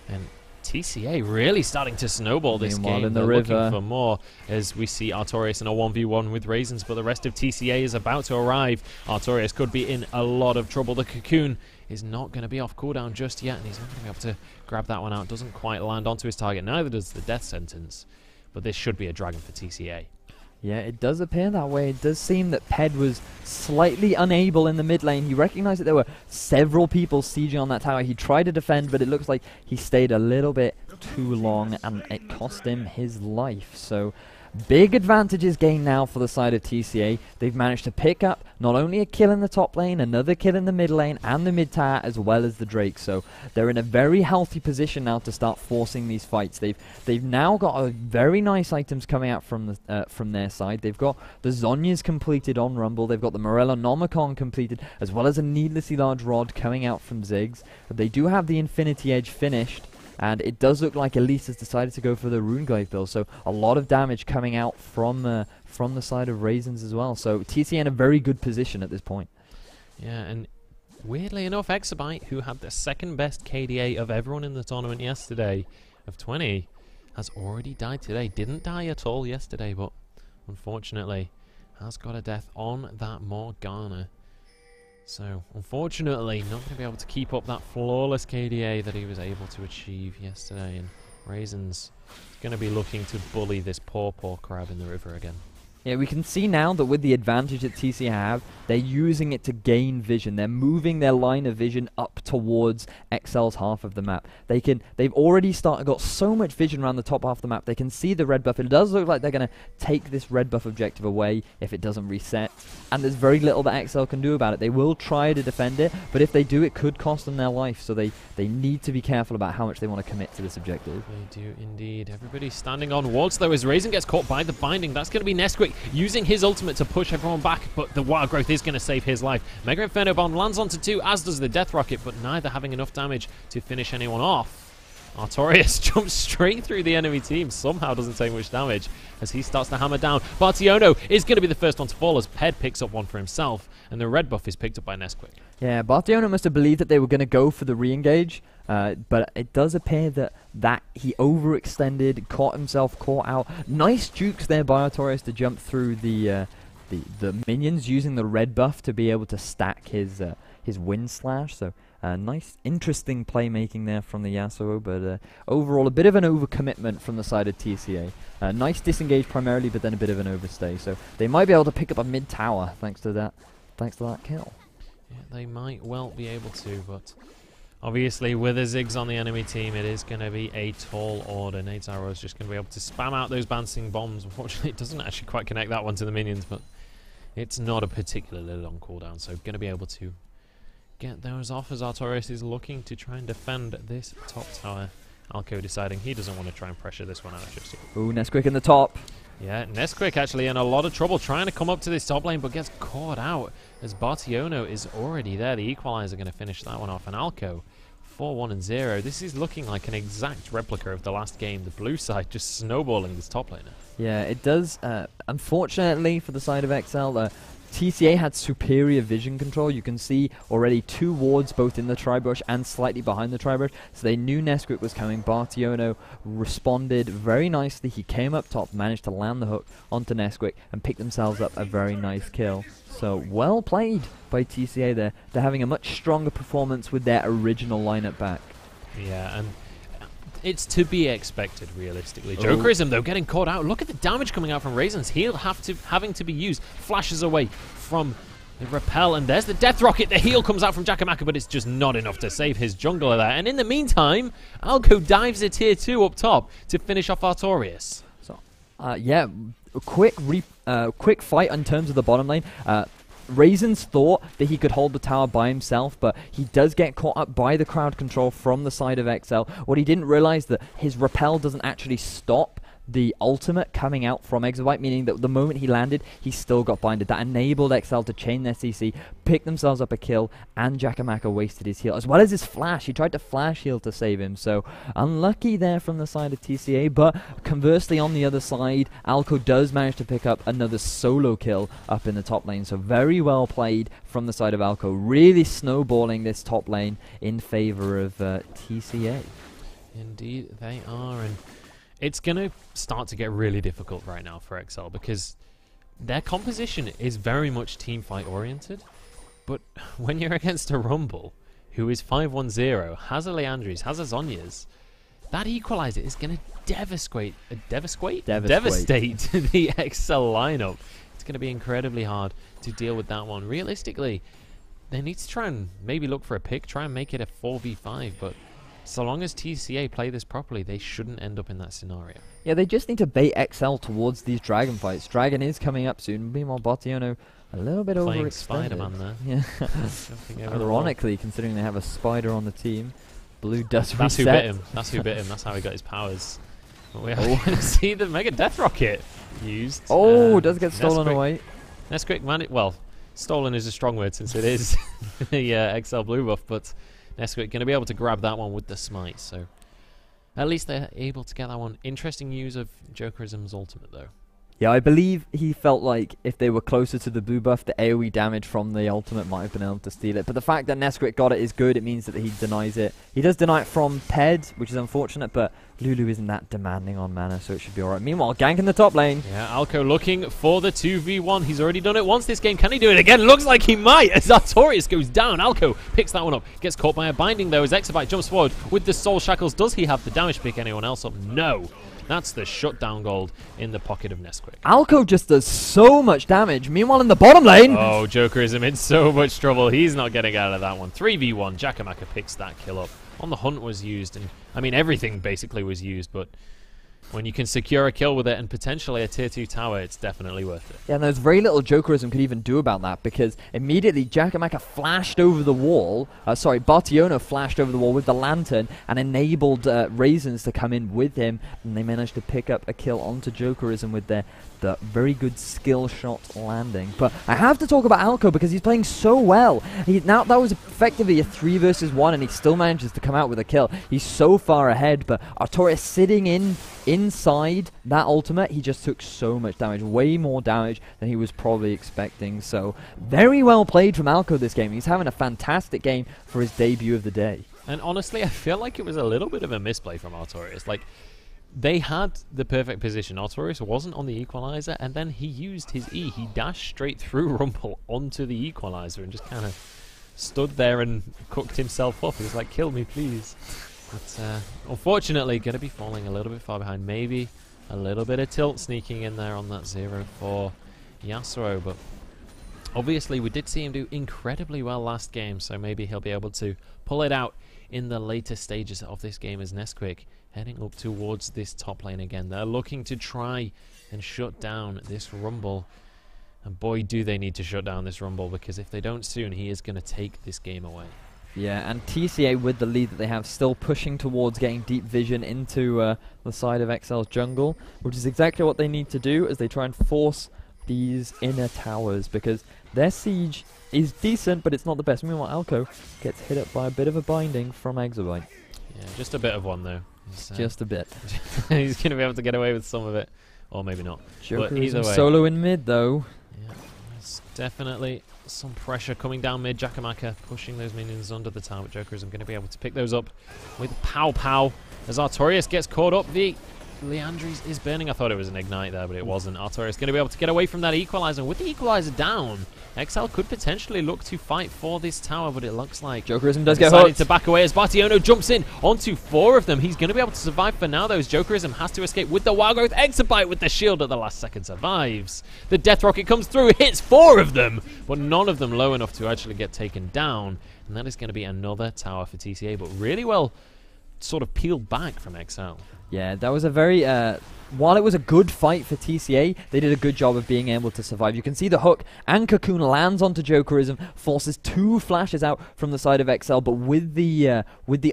And TCA really starting to snowball this game. In the They're river, looking for more as we see Artorias in a 1v1 with Raisins, but the rest of TCA is about to arrive. Artorias could be in a lot of trouble. The Cocoon is not going to be off cooldown just yet, and he's not going to be able to grab that one out. Doesn't quite land onto his target. Neither does the Death Sentence, but this should be a Dragon for TCA. Yeah, it does appear that way. It does seem that Ped was slightly unable in the mid lane. He recognized that there were several people sieging on that tower. He tried to defend, but it looks like he stayed a little bit too long, and it cost him his life. So, big advantages gained now for the side of TCA. They've managed to pick up not only a kill in the top lane, another kill in the mid lane, and the mid tower, as well as the Drake. So they're in a very healthy position now to start forcing these fights. They've now got a very nice items coming out from their side. They've got the Zhonya's completed on Rumble. They've got the Morello Nomicon completed, as well as a needlessly large rod coming out from Ziggs. But they do have the Infinity Edge finished. And it does look like Elise has decided to go for the Runeglaive build, so a lot of damage coming out from the side of Raisins as well. So TCA in a very good position at this point. Yeah, and weirdly enough, Exabyte, who had the second best KDA of everyone in the tournament yesterday, of 20, has already died today. Didn't die at all yesterday, but unfortunately has got a death on that Morgana. So, unfortunately, not going to be able to keep up that flawless KDA that he was able to achieve yesterday. And Raisins is going to be looking to bully this poor crab in the river again. Yeah, we can see now that with the advantage that TCA have, they're using it to gain vision. They're moving their line of vision up towards XL's half of the map. They've already got so much vision around the top half of the map. They can see the red buff. It does look like they're going to take this red buff objective away if it doesn't reset. And there's very little that XL can do about it. They will try to defend it, but if they do, it could cost them their life. So they need to be careful about how much they want to commit to this objective. They do indeed. Everybody's standing on wards, though, as Raisin gets caught by the binding. That's going to be Nesquik using his ultimate to push everyone back, but the Wild Growth is going to save his life. Mega Inferno Bomb lands onto 2, as does the Death Rocket, but neither having enough damage to finish anyone off. Artorias jumps straight through the enemy team, somehow doesn't take much damage as he starts to hammer down. Bartiono is going to be the first one to fall as Ped picks up one for himself, and the red buff is picked up by Nesquik. Yeah, Bartiono must have believed that they were going to go for the re-engage, but it does appear that he overextended, caught himself caught out. Nice jukes there by Artorias to jump through the minions, using the red buff to be able to stack his wind slash. So nice, interesting playmaking there from the Yasuo, but overall a bit of an overcommitment from the side of TCA. Nice disengage primarily, but then a bit of an overstay. So they might be able to pick up a mid tower thanks to that kill. Yeah, they might well be able to, but obviously with a Ziggs on the enemy team, it is going to be a tall order. Nate's arrow is just going to be able to spam out those bouncing bombs. Unfortunately, it doesn't actually quite connect that one to the minions, but it's not a particularly long cooldown, so going to be able to get those off as Artorias is looking to try and defend this top tower. Alco deciding he doesn't want to try and pressure this one out just yet. Ooh, Nesquik in the top. Yeah, Nesquik actually in a lot of trouble trying to come up to this top lane, but gets caught out as Bartiono is already there. The Equalizer going to finish that one off, and Alco 4-1-0. This is looking like an exact replica of the last game. The blue side just snowballing this top laner. Yeah, it does. Unfortunately for the side of XL, TCA had superior vision control. You can see already 2 wards both in the tri-brush and slightly behind the tri-brush, so they knew Nesquik was coming. Bartiono responded very nicely. He came up top, managed to land the hook onto Nesquik and pick themselves up a very nice kill. So well played by TCA there. They're having a much stronger performance with their original lineup back. Yeah, and it's to be expected, realistically. Jokerism, though, getting caught out. Look at the damage coming out from Raisins. He'll having to be used. Flashes away from the repel, and there's the death rocket. The heal comes out from Jakamaka, but it's just not enough to save his jungler there. And in the meantime, Alco dives a tier 2 up top to finish off Artorias. So, yeah, a quick fight in terms of the bottom lane. Raisins thought that he could hold the tower by himself, but he does get caught up by the crowd control from the side of XL. What he didn't realize that his repel doesn't actually stop the ultimate coming out from Exabyte, meaning that the moment he landed, he still got blinded. That enabled XL to chain their CC, pick themselves up a kill, and Jakamaka wasted his heal, as well as his flash. He tried to flash heal to save him, so unlucky there from the side of TCA, but conversely on the other side, Alco does manage to pick up another solo kill up in the top lane, so very well played from the side of Alco, really snowballing this top lane in favor of TCA. Indeed, they are, and it's going to start to get really difficult right now for XL because their composition is very much team fight oriented, but when you're against a Rumble who is 5-1-0, has a Leandris, has a Zhonya's, that equalizer is going to devastate the XL lineup. It's going to be incredibly hard to deal with that one. Realistically, they need to try and maybe look for a pick, try and make it a 4v5, but so long as TCA play this properly, they shouldn't end up in that scenario. Yeah, they just need to bait XL towards these Dragon fights. Dragon is coming up soon. Meanwhile, Bartiono a little bit overextended. Spider-Man there. Yeah. Ironically, considering they have a spider on the team, Blue does reset. That's who bit him. That's who bit him. That's how he got his powers. But we are going to see the Mega Death Rocket used. Oh, does get stolen away. Nesquik managed. Well, stolen is a strong word since it is the XL blue buff, but Nesquik going to be able to grab that one with the smite, so at least they're able to get that one. Interesting use of Jokerism's ultimate, though. Yeah, I believe he felt like if they were closer to the blue buff, the AoE damage from the ultimate might have been able to steal it. But the fact that Nesquik got it is good. It means that he denies it. He does deny it from Ped, which is unfortunate, but Lulu isn't that demanding on mana, so it should be alright. Meanwhile, gank in the top lane. Yeah, Alco looking for the 2v1. He's already done it once this game. Can he do it again? Looks like he might as Artorias goes down. Alco picks that one up. Gets caught by a binding, though, as Exabyte jumps forward with the Soul Shackles. Does he have the damage to pick anyone else up? No. That's the shutdown gold in the pocket of Nesquik. Alco just does so much damage. Meanwhile, in the bottom lane... Oh, Jokerism in so much trouble. He's not getting out of that one. 3v1. Jakamaka picks that kill up. On the hunt was used, and I mean, everything basically was used, but when you can secure a kill with it and potentially a tier 2 tower, it's definitely worth it. Yeah, and there's very little Jokerism could even do about that, because immediately Jakamaka flashed over the wall, Bartiono flashed over the wall with the lantern and enabled Raisins to come in with him, and they managed to pick up a kill onto Jokerism with the very good skill shot landing. But I have to talk about Alco because he's playing so well. Now that was effectively a 3 versus 1, and he still manages to come out with a kill. He's so far ahead, but Artorias sitting inside that ultimate, he just took so much damage, way more damage than he was probably expecting. So very well played from Alco this game. He's having a fantastic game for his debut of the day. And honestly, I feel like it was a little bit of a misplay from Artorias. Like, they had the perfect position. Artorias wasn't on the equalizer, and then he used his E. He dashed straight through Rumble onto the equalizer and just kind of stood there and cooked himself up. He was like, kill me, please. But unfortunately, going to be falling a little bit far behind. Maybe a little bit of tilt sneaking in there on that 0 for Yasuo. But obviously, we did see him do incredibly well last game, so maybe he'll be able to pull it out in the later stages of this game as Nesquik heading up towards this top lane again. They're looking to try and shut down this Rumble. And boy, do they need to shut down this Rumble, because if they don't soon, he is going to take this game away. Yeah, and TCA with the lead that they have, still pushing towards getting deep vision into the side of XL's jungle, which is exactly what they need to do as they try and force these inner towers, because their siege is decent, but it's not the best. Meanwhile, Alco gets hit up by a bit of a binding from Exabyte. Yeah, just a bit of one, though. Just a bit. He's going to be able to get away with some of it, or maybe not. Joker is solo in mid, though. Yeah, Definitely some pressure coming down mid. Jakamaka pushing those minions under the tower. Jokerism going to be able to pick those up with Pow Pow as Artorias gets caught up. The Leandries is burning. I thought it was an ignite there, but it wasn't. Artorias going to be able to get away from that equalizer. With the equalizer down, XL could potentially look to fight for this tower, but it looks like Jokerism does get hooked. To back away as Bartiono jumps in onto 4 of them. He's going to be able to survive for now, though, as Jokerism has to escape with the Wild Growth. Exabyte with the shield at the last second survives. The Death Rocket comes through, hits 4 of them, but none of them low enough to actually get taken down. And that is going to be another tower for TCA, but really well sort of peeled back from XL. Yeah, that was a very... while it was a good fight for TCA, they did a good job of being able to survive. You can see the hook and Cocoon lands onto Jokerism, forces 2 flashes out from the side of XL, but with the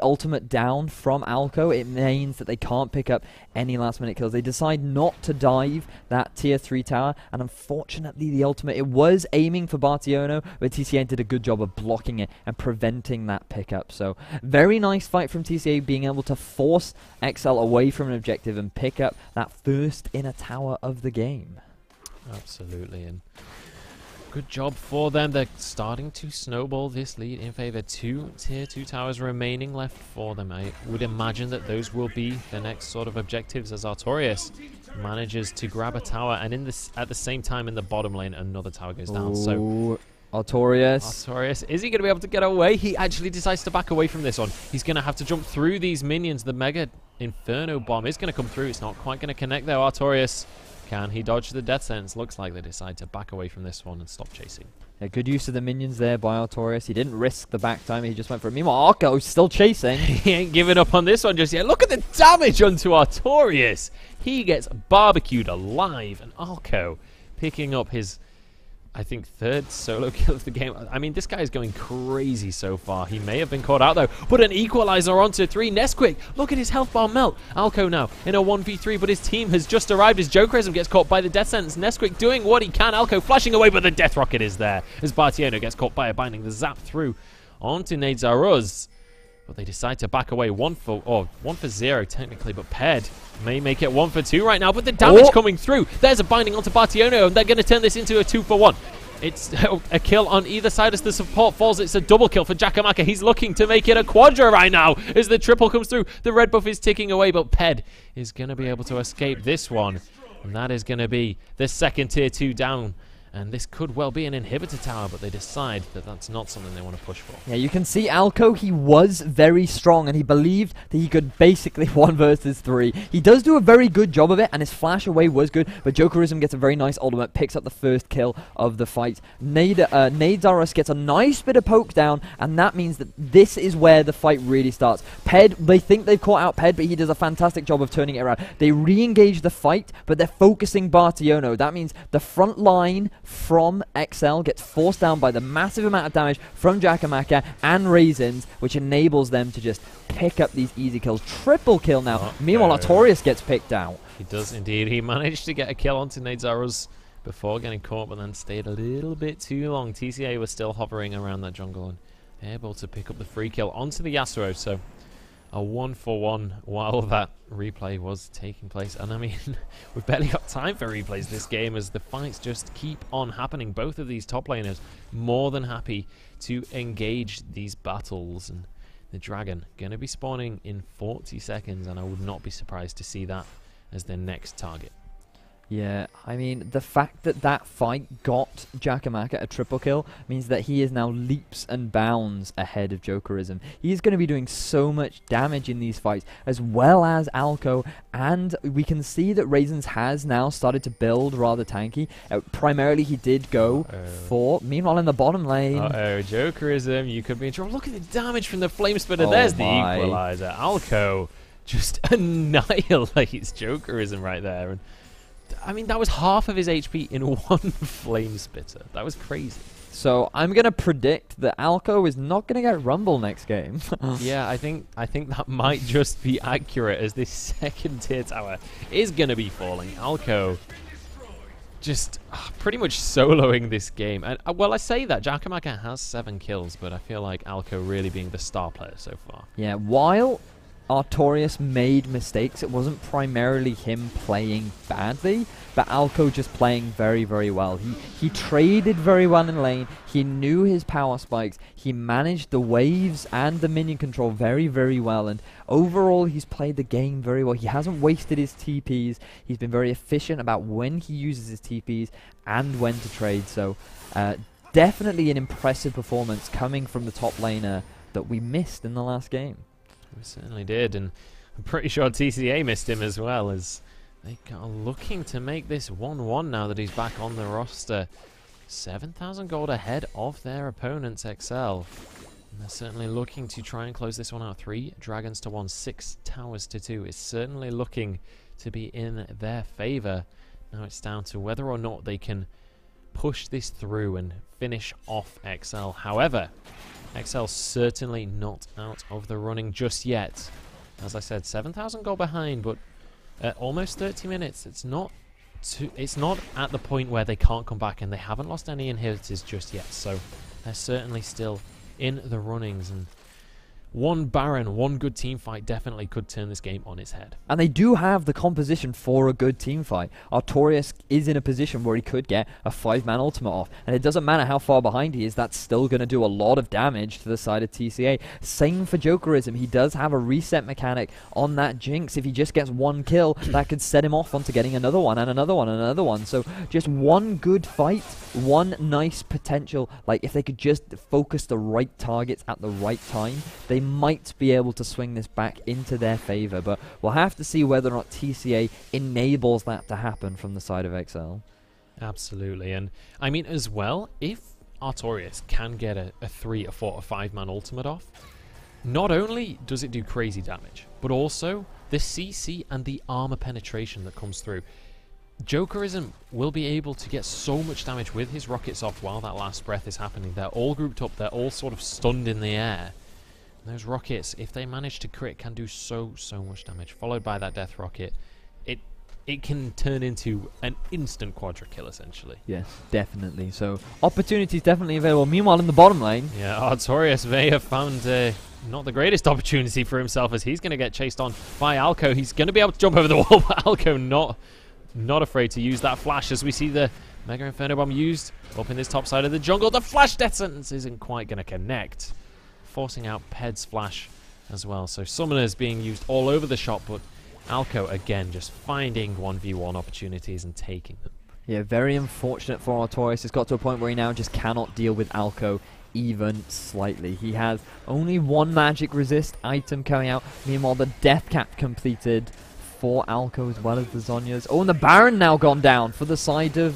ultimate down from Alco, it means that they can't pick up any last-minute kills. They decide not to dive that tier 3 tower, and unfortunately the ultimate, it was aiming for Bartiono, but TCA did a good job of blocking it and preventing that pickup. So, very nice fight from TCA, being able to force XL away from an objective and pick up that first inner tower of the game. Absolutely, and good job for them. They're starting to snowball this lead in favor. 2 tier 2 towers remaining left for them. I would imagine that those will be the next sort of objectives as Artorias manages to grab a tower, and at the same time in the bottom lane another tower goes down. Ooh, so Artorias, is he going to be able to get away? He actually decides to back away from this one. He's going to have to jump through these minions. The Mega Inferno Bomb is going to come through. It's not quite going to connect there. Artorias, can he dodge the death sentence? Looks like they decide to back away from this one and stop chasing. Yeah, good use of the minions there by Artorias. He didn't risk the back time. He just went for it. Meanwhile, Arco is still chasing. He ain't giving up on this one just yet. Look at the damage onto Artorias. He gets barbecued alive, and Arco picking up his, I think, 3rd solo kill of the game. I mean, this guy is going crazy so far. He may have been caught out, though. But an equalizer onto 3. Nesquik, look at his health bar melt. Alco now in a 1v3, but his team has just arrived as Jokerism gets caught by the death sentence. Nesquik doing what he can. Alco flashing away, but the death rocket is there as Bartiono gets caught by a binding. The zap through onto Nadzaruz. But they decide to back away. 1 for 0 technically, but Ped may make it 1 for 2 right now. But the damage coming through. There's a binding onto Bartiono, and they're going to turn this into a 2 for 1. It's a kill on either side as the support falls. It's a double kill for Jakamaka. He's looking to make it a quadra right now as the triple comes through. The red buff is ticking away, but Ped is going to be able to escape this one. And that is going to be the 2nd tier 2 down. And this could well be an inhibitor tower, but they decide that that's not something they want to push for. Yeah, you can see Alco, he was very strong, and he believed that he could basically 1 versus 3. He does do a very good job of it, and his flash away was good, but Jokerism gets a very nice ultimate, picks up the 1st kill of the fight. Nadzaruz gets a nice bit of poke down, and that means that this is where the fight really starts. Ped, they think they've caught out Ped, but he does a fantastic job of turning it around. They re-engage the fight, but they're focusing Bartiono. That means the front line from XL gets forced down by the massive amount of damage from Jakamaka and Raisins, which enables them to just pick up these easy kills. Triple kill now. Meanwhile, Artorias gets picked out. He does indeed. He managed to get a kill onto Nadzaruz before getting caught, but then stayed a little bit too long. TCA was still hovering around that jungle and able to pick up the free kill onto the Yasuo. So a 1 for 1 while that replay was taking place. And I mean, we've barely got time for replays this game as the fights just keep on happening. Both of these top laners more than happy to engage these battles. And the dragon going to be spawning in 40 seconds, and I would not be surprised to see that as their next target. Yeah, I mean, the fact that that fight got Jakamaka a triple kill means that he is now leaps and bounds ahead of Jokerism. He's going to be doing so much damage in these fights, as well as Alco, and we can see that Raisins has now started to build rather tanky. Primarily, he did go for... Meanwhile, in the bottom lane... Jokerism, you could be in trouble. Look at the damage from the Flame Spitter. There's the equalizer. Alco just annihilates Jokerism right there. And I mean, that was half of his HP in 1 Flame Spitter. That was crazy. So I'm going to predict that Alco is not going to get Rumble next game. Yeah, I think that might just be accurate, as this 2nd tier tower is going to be falling. Alco just pretty much soloing this game. And well, I say that Jakamaka has 7 kills, but I feel like Alco really being the star player so far. Yeah, while Artorias made mistakes. It wasn't primarily him playing badly, but Alco just playing very, very well. He traded very well in lane. He knew his power spikes. He managed the waves and the minion control very, very well. And overall, he's played the game very well. He hasn't wasted his TPs. He's been very efficient about when he uses his TPs and when to trade. So definitely an impressive performance coming from the top laner that we missed in the last game. We certainly did, and I'm pretty sure TCA missed him as well, as they are looking to make this 1-1 now that he's back on the roster. 7,000 gold ahead of their opponents, XL. And they're certainly looking to try and close this one out. 3 dragons to 1, 6 towers to 2. It's certainly looking to be in their favour. Now it's down to whether or not they can push this through and finish off XL. However, XL certainly not out of the running just yet. As I said, 7,000 gold behind, but at almost 30 minutes, it's not at the point where they can't come back, and they haven't lost any inhibitors just yet. So they're certainly still in the runnings, and one Baron, one good team fight definitely could turn this game on its head. And they do have the composition for a good team fight. Artorias is in a position where he could get a 5-man ultimate off. And it doesn't matter how far behind he is, that's still going to do a lot of damage to the side of TCA. Same for Jokerism. He does have a reset mechanic on that Jinx. If he just gets one kill, that could set him off onto getting another one and another one and another one. So just one good fight, one nice potential. Like, if they could just focus the right targets at the right time, they might be able to swing this back into their favor, but we'll have to see whether or not TCA enables that to happen from the side of XL. Absolutely, and I mean as well, if Artorias can get a 3, a 4, a 5-man ultimate off, not only does it do crazy damage, but also the CC and the armor penetration that comes through. Jokerism will be able to get so much damage with his rockets off while that last breath is happening. They're all grouped up, they're all sort of stunned in the air. Those rockets, if they manage to crit, can do so much damage. Followed by that death rocket, it can turn into an instant quadra kill, essentially. Yes, definitely. So opportunities definitely available. Meanwhile, in the bottom lane, yeah, Artorias may have found not the greatest opportunity for himself, as he's going to get chased on by Alco. He's going to be able to jump over the wall, but Alco not afraid to use that flash, as we see the Mega Inferno Bomb used up in this top side of the jungle. The flash death sentence isn't quite going to connect, forcing out Ped's flash as well. So Summoners being used all over the shop, but Alco again just finding 1v1 opportunities and taking them. Yeah, very unfortunate for Artorias. It's got to a point where he now just cannot deal with Alco even slightly. He has only one magic resist item coming out. Meanwhile, the death cap completed for Alco as well as the Zhonya's. Oh, and the Baron now gone down for the side of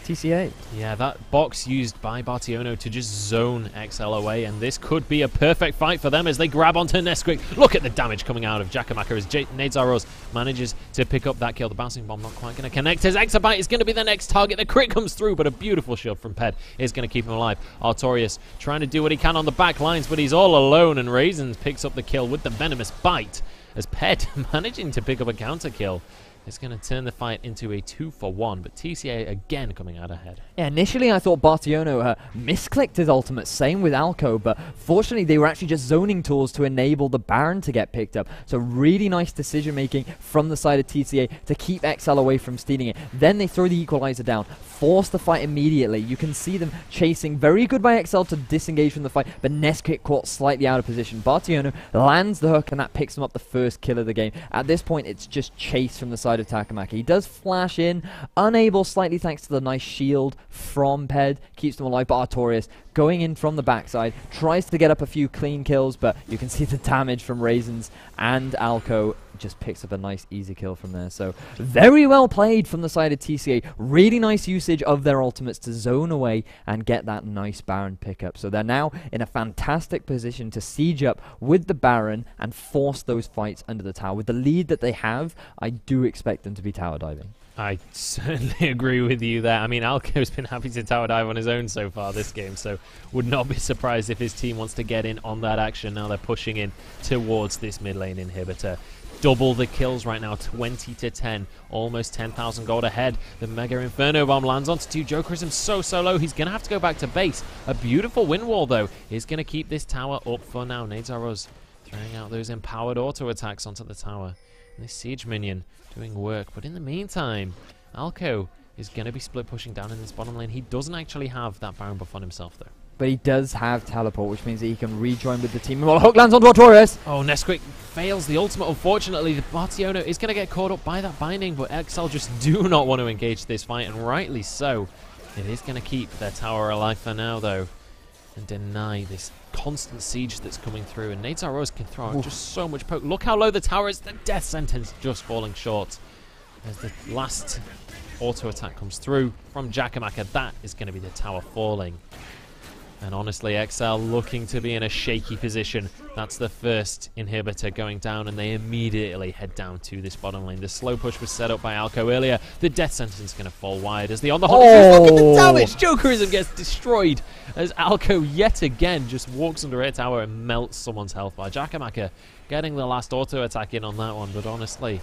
TCA. Yeah, that box used by Bartiono to just zone XL away, and this could be a perfect fight for them as they grab onto Nesquik. Look at the damage coming out of Jakamaka as Nadezaros manages to pick up that kill. The bouncing bomb not quite going to connect as Exabyte is going to be the next target. The crit comes through, but a beautiful shield from Ped is going to keep him alive. Artorias trying to do what he can on the back lines, but he's all alone, and Raisins picks up the kill with the venomous bite as Ped managing to pick up a counter kill. It's going to turn the fight into a 2-for-1, but TCA again coming out ahead. Yeah, initially I thought Bartiono misclicked his ultimate, same with Alco, but fortunately they were actually just zoning tools to enable the Baron to get picked up. So really nice decision making from the side of TCA to keep XL away from stealing it. Then they throw the equalizer down, force the fight immediately. You can see them chasing, very good by XL to disengage from the fight, but Nesquik caught slightly out of position. Bartiono lands the hook and that picks him up the first kill of the game. At this point it's just chase from the side of Takamaki. He does flash in, unable slightly thanks to the nice shield from Ped, keeps them alive, but Artorias going in from the backside, tries to get up a few clean kills, but you can see the damage from Raisins, and Alco just picks up a nice easy kill from there. So very well played from the side of TCA. Really nice usage of their ultimates to zone away and get that nice Baron pickup. So they're now in a fantastic position to siege up with the Baron and force those fights under the tower. With the lead that they have, I do expect them to be tower diving. I certainly agree with you there. I mean, Alco's been happy to tower dive on his own so far this game, so would not be surprised if his team wants to get in on that action. Now they're pushing in towards this mid lane inhibitor. Double the kills right now, 20-10, almost 10,000 gold ahead. The Mega Inferno Bomb lands onto 2. Jokerism so low, he's going to have to go back to base. A beautiful wind wall, though, is going to keep this tower up for now. Nadezaros throwing out those empowered auto attacks onto the tower. And this siege minion doing work. But in the meantime, Alco is going to be split pushing down in this bottom lane. He doesn't actually have that Baron buff on himself, though. But he does have teleport, which means that he can rejoin with the team. While hook lands onto Artorias. Oh, Nesquik fails the ultimate. Unfortunately, the Bartiono is going to get caught up by that binding, but XL just do not want to engage this fight, and rightly so. It is going to keep their tower alive for now, though, and deny this constant siege that's coming through. And Nades Rose can throw out just so much poke. Look how low the tower is. The death sentence just falling short. As the last auto attack comes through from Jakamaka, that is going to be the tower falling. And honestly, XL looking to be in a shaky position. That's the first inhibitor going down, and they immediately head down to this bottom lane. The slow push was set up by Alco earlier. The death sentence is going to fall wide as the on the hunt. Look at the damage! Jokerism gets destroyed as Alco yet again just walks under a tower and melts someone's health by Jakamaka. Getting the last auto attack in on that one, but honestly,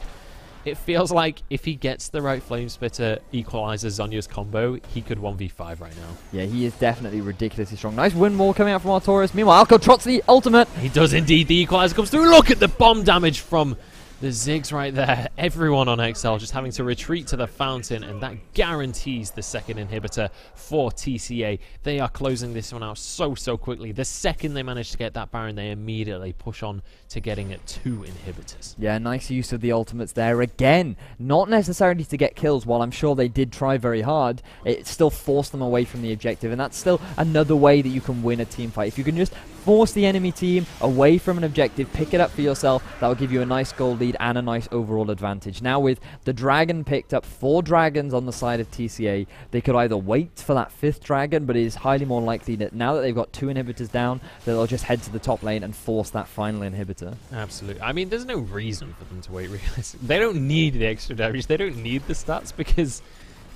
it feels like if he gets the right Flame Spitter equalizer Zhonya's combo, he could 1v5 right now. Yeah, he is definitely ridiculously strong. Nice windwall coming out from Artorias. Meanwhile, Alco trots the ultimate. He does indeed. The equalizer comes through. Look at the bomb damage from the Ziggs right there. Everyone on XL just having to retreat to the fountain, and that guarantees the second inhibitor for TCA. They are closing this one out so quickly. The second they manage to get that Baron, they immediately push on to getting at 2 inhibitors. Yeah, nice use of the ultimates there. Again, not necessarily to get kills, while I'm sure they did try very hard. It still forced them away from the objective, and that's still another way that you can win a team fight. If you can just force the enemy team away from an objective, pick it up for yourself, that will give you a nice gold lead and a nice overall advantage. Now with the dragon picked up, 4 dragons on the side of TCA, they could either wait for that 5th dragon, but it is highly more likely that now that they've got 2 inhibitors down, that they'll just head to the top lane and force that final inhibitor. Absolutely. I mean, there's no reason for them to wait, really. They don't need the extra damage. They don't need the stats, because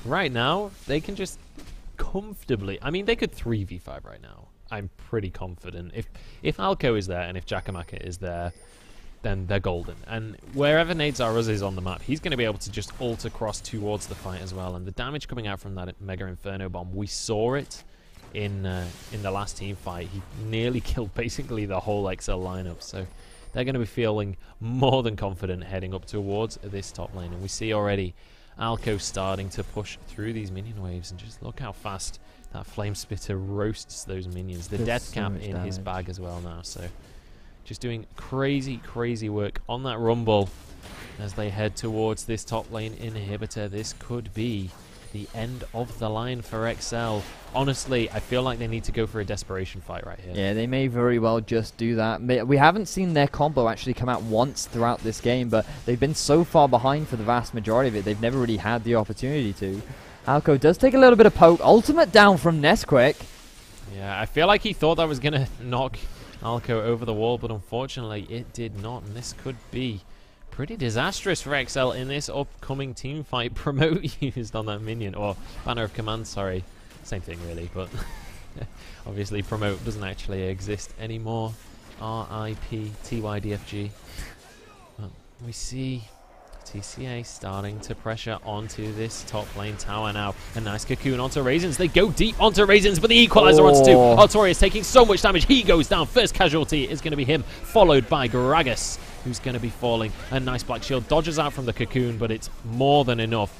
right now, they can just comfortably... I mean, they could 3v5 right now. I'm pretty confident. If Alco is there and if Jakamaka is there, then they're golden. And wherever Nades is on the map, he's going to be able to just ult across towards the fight as well. And the damage coming out from that Mega Inferno Bomb, we saw it in the last team fight. He nearly killed basically the whole XL lineup. So they're going to be feeling more than confident heading up towards this top lane. And we see already Alco starting to push through these minion waves. And just look how fast that Flame Spitter roasts those minions. The death cap in his bag as well now. So just doing crazy work on that Rumble as they head towards this top lane inhibitor. This could be the end of the line for XL. Honestly, I feel like they need to go for a desperation fight right here. Yeah, they may very well just do that. We haven't seen their combo actually come out once throughout this game, but they've been so far behind for the vast majority of it, they've never really had the opportunity to. Alco does take a little bit of poke. Ultimate down from Nesquik. Yeah, I feel like he thought that was going to knock Alco over the wall, but unfortunately it did not, and this could be pretty disastrous for XL in this upcoming team fight. Promote used on that minion, or Banner of Command, sorry. Same thing really, but obviously Promote doesn't actually exist anymore. RIP TYDFG. But we see TCA starting to pressure onto this top lane tower now. A nice cocoon onto Raisins. They go deep onto Raisins, but the equalizer onto 2. Artorias taking so much damage. He goes down. First casualty is going to be him, followed by Gragas, who's going to be falling. A nice Black Shield dodges out from the cocoon, but it's more than enough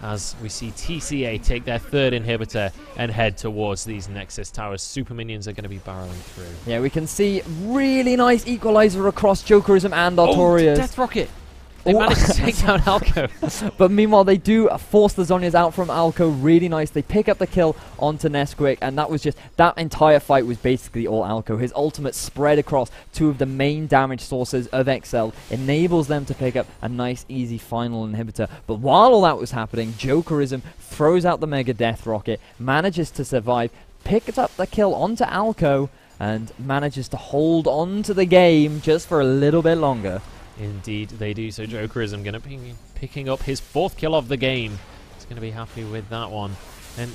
as we see TCA take their 3rd inhibitor and head towards these Nexus towers. Super minions are going to be barreling through. Yeah, we can see really nice equalizer across Jokerism and Artorias. Oh, Death Rocket! They managed to take down Alco. But meanwhile, they do force the Zhonyas out from Alco. Really nice. They pick up the kill onto Nesquik, and that was just... That entire fight was basically all Alco. His ultimate spread across 2 of the main damage sources of XL enables them to pick up a nice, easy final inhibitor. But while all that was happening, Jokerism throws out the Mega Death Rocket, manages to survive, picks up the kill onto Alco, and manages to hold on to the game just for a little bit longer. Indeed they do. So Jokerism going to be picking up his 4th kill of the game. He's going to be happy with that one. And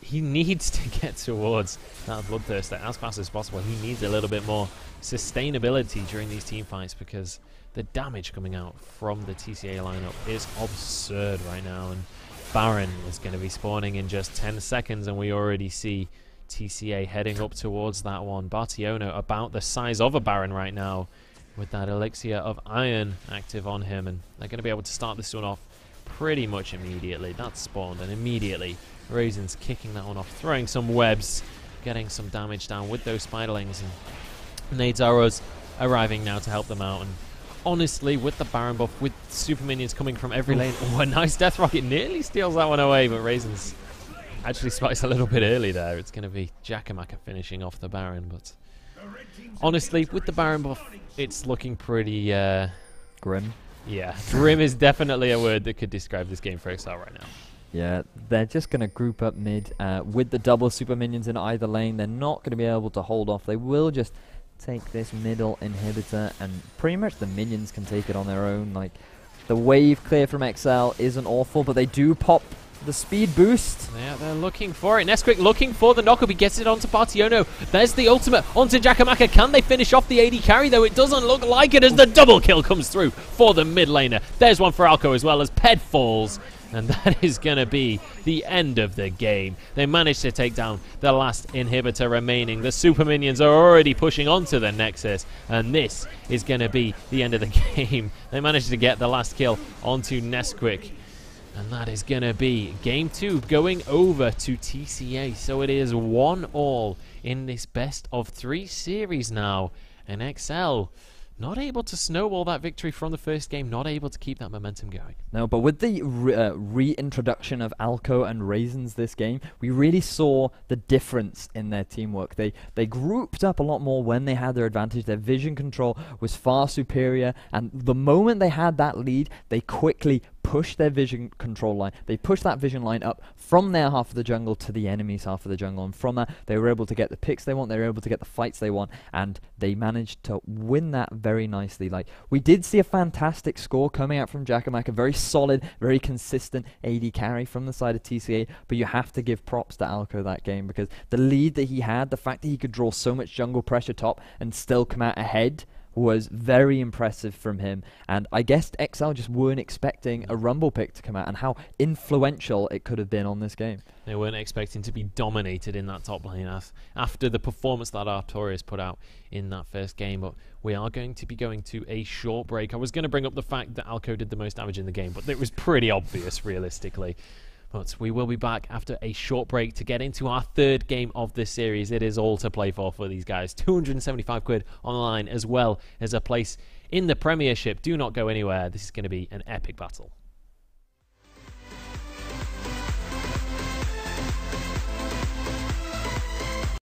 he needs to get towards that Bloodthirster as fast as possible. He needs a little bit more sustainability during these team fights, because the damage coming out from the TCA lineup is absurd right now. And Baron is going to be spawning in just 10 seconds, and we already see TCA heading up towards that one. Bartiono about the size of a Baron right now. with that elixir of iron active on him, and they're going to be able to start this one off pretty much immediately. That's spawned, and immediately Raisin's kicking that one off, throwing some webs, getting some damage down with those spiderlings, and Nades arrows arriving now to help them out. And honestly, with the Baron buff, with super minions coming from every lane, oh, a nice death rocket nearly steals that one away, but Raisin's actually spikes a little bit early there. It's going to be Jakamaka finishing off the Baron, but honestly, with the Baron buff, it's looking pretty grim. Yeah, grim is definitely a word that could describe this game for XL right now. Yeah, they're just going to group up mid with the double super minions in either lane. They're not going to be able to hold off. They will just take this middle inhibitor, and pretty much the minions can take it on their own. Like, the wave clear from XL isn't awful, but they do pop the speed boost. Yeah, they're looking for it. Nesquik looking for the knock-up. He gets it onto Partiono. There's the ultimate onto Jakamaka. Can they finish off the AD carry, though? It doesn't look like it as the double kill comes through for the mid laner. There's one for Alco as well as Ped falls. And that is going to be the end of the game. They managed to take down the last inhibitor remaining. The super minions are already pushing onto the Nexus, and this is going to be the end of the game. They managed to get the last kill onto Nesquik, and that is going to be game 2 going over to TCA. So it is 1-1 in this best of 3 series now, and XL not able to snowball that victory from the first game, not able to keep that momentum going. No, but with the reintroduction of Alco and Raisins this game, we really saw the difference in their teamwork. They grouped up a lot more when they had their advantage. Their vision control was far superior, and the moment they had that lead, they quickly pushed their vision control line. They pushed that vision line up from their half of the jungle to the enemy's half of the jungle, and from that they were able to get the picks they want, they were able to get the fights they want, and they managed to win that very nicely. Like, we did see a fantastic score coming out from Jakamaka, very solid, very consistent AD carry from the side of TCA, but you have to give props to Alco that game, because the lead that he had, the fact that he could draw so much jungle pressure top and still come out ahead, was very impressive from him. And I guess XL just weren't expecting a Rumble pick to come out, and how influential it could have been on this game. They weren't expecting to be dominated in that top lane after the performance that Artorias put out in that first game. But we are going to be going to a short break. I was going to bring up the fact that Alco did the most damage in the game, but it was pretty obvious realistically. But we will be back after a short break to get into our 3rd game of this series. It is all to play for these guys. 275 quid online, as well as a place in the Premiership. Do not go anywhere. This is going to be an epic battle.